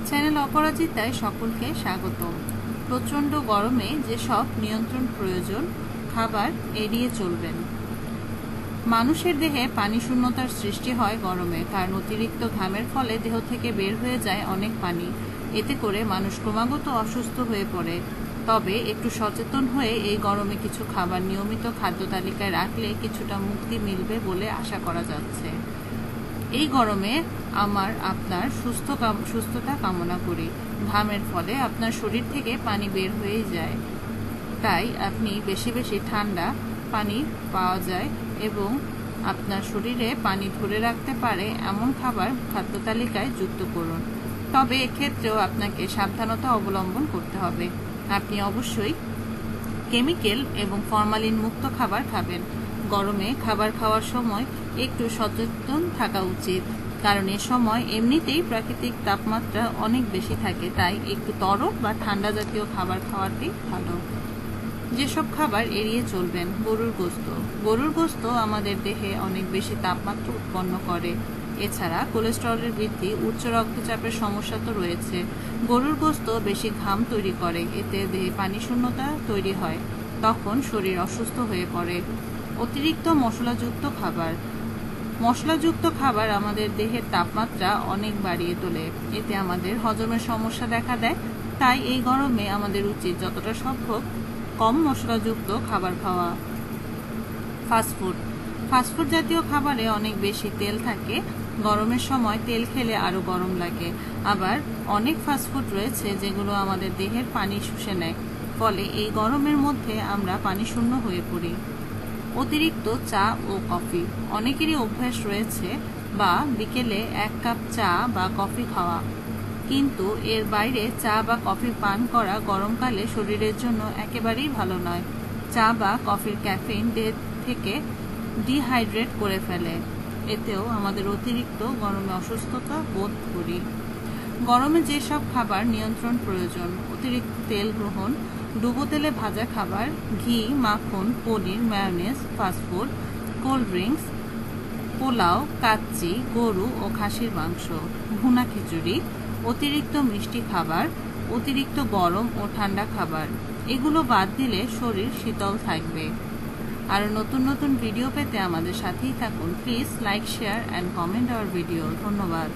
Channel অপরাজিতায় সকলকে স্বাগতম। প্রচণ্ড গরমে যেসব নিয়ন্ত্রণ প্রয়োজন, খাবার এড়িয়ে চলবেন। মানুষের দেহে পানি শূন্যতার সৃষ্টি হয় গরমে, কারণ অতিরিক্ত ঘামের ফলে দেহ থেকে বের হয়ে যায় অনেক পানি। এতে করে মানুষ ক্রমাগত অসুস্থ হয়ে পড়ে। তবে একটু সচেতন হয়ে এই গরমে কিছু খাবার নিয়মিত খাদ্য তালিকায় রাখলে কিছুটা মুক্তি মিলবে বলে আশা করা যাচ্ছে। এই গরমে আপনার সুস্থতা কামনা করি। ঘামের ফলে আপনার শরীর থেকে পানি বের হয়ে যায়, তাই আপনি বেশি বেশি ঠান্ডা পানি পাওয়া যায় এবং আপনার শরীরে পানি ধরে রাখতে পারে এমন খাবার খাদ্য তালিকায় যুক্ত করুন। তবে এক্ষেত্রেও আপনাকে সাবধানতা অবলম্বন করতে হবে। আপনি অবশ্যই কেমিক্যাল এবং ফরমালিন মুক্ত খাবার খাবেন। গরমে খাবার খাওয়ার সময় একটু সচেতন থাকা উচিত, কারণ এ সময় এমনিতেই প্রাকৃতিক তাপমাত্রা অনেক বেশি থাকে, তাই একটু তরল বা ঠান্ডা জাতীয় খাবার খাওয়াটাই ভালো। যেসব খাবার এড়িয়ে চলবেন, গরুর গোশত আমাদের দেহে অনেক বেশি তাপমাত্রা উৎপন্ন করে। এছাড়া কোলেস্টেরলের বৃদ্ধি, উচ্চ রক্তচাপের সমস্যা তো রয়েছে। গরুর গোশত বেশি ঘাম তৈরি করে, এতে দেহে পানি শূন্যতা তৈরি হয়, তখন শরীর অসুস্থ হয়ে পড়ে। অতিরিক্ত মশলাযুক্ত খাবার আমাদের দেহের তাপমাত্রা অনেক বাড়িয়ে তোলে, এতে আমাদের হজমের সমস্যা দেখা দেয়। তাই এই গরমে আমাদের উচিত যতটা সম্ভব কম মশলাযুক্ত খাবার খাওয়া। ফাস্টফুড জাতীয় খাবারে অনেক বেশি তেল থাকে। গরমের সময় তেল খেলে আরো গরম লাগে। আবার অনেক ফাস্টফুড রয়েছে যেগুলো আমাদের দেহের পানি শুষে নেয়, ফলে এই গরমের মধ্যে আমরা পানি শূন্য হয়ে পড়ি। অতিরিক্ত চা ও কফি, অনেকেরই অভ্যাস রয়েছে বা বিকেলে 1 কাপ চা বা কফি খাওয়া, কিন্তু এর বাইরে চা বা কফি পান করা গরমকালে শরীরের জন্য একেবারেই ভালো নয়। চা বা কফির ক্যাফেইন দেহ থেকে ডিহাইড্রেট করে ফেলে, এতেও আমাদের অতিরিক্ত গরমে অসুস্থতা বোধ করি। গরমে যেসব খাবার নিয়ন্ত্রণ প্রয়োজন, অতিরিক্ত তেল গ্রহণ, ডুবো তেলে ভাজা খাবার, ঘি, মাখন, paneer, mayonnaise, fast food, cold drinks, pulao, কাচ্চি, গরু ও খাসির মাংস, ভুনা খিচুড়ি, অতিরিক্ত মিষ্টি খাবার, অতিরিক্ত গরম ও ঠান্ডা খাবার, এগুলো বাদ দিলে শরীর শীতল থাকবে। আরও নতুন নতুন ভিডিও পেতে আমাদের সাথেই থাকুন। Please like, share and comment hour video. ধন্যবাদ।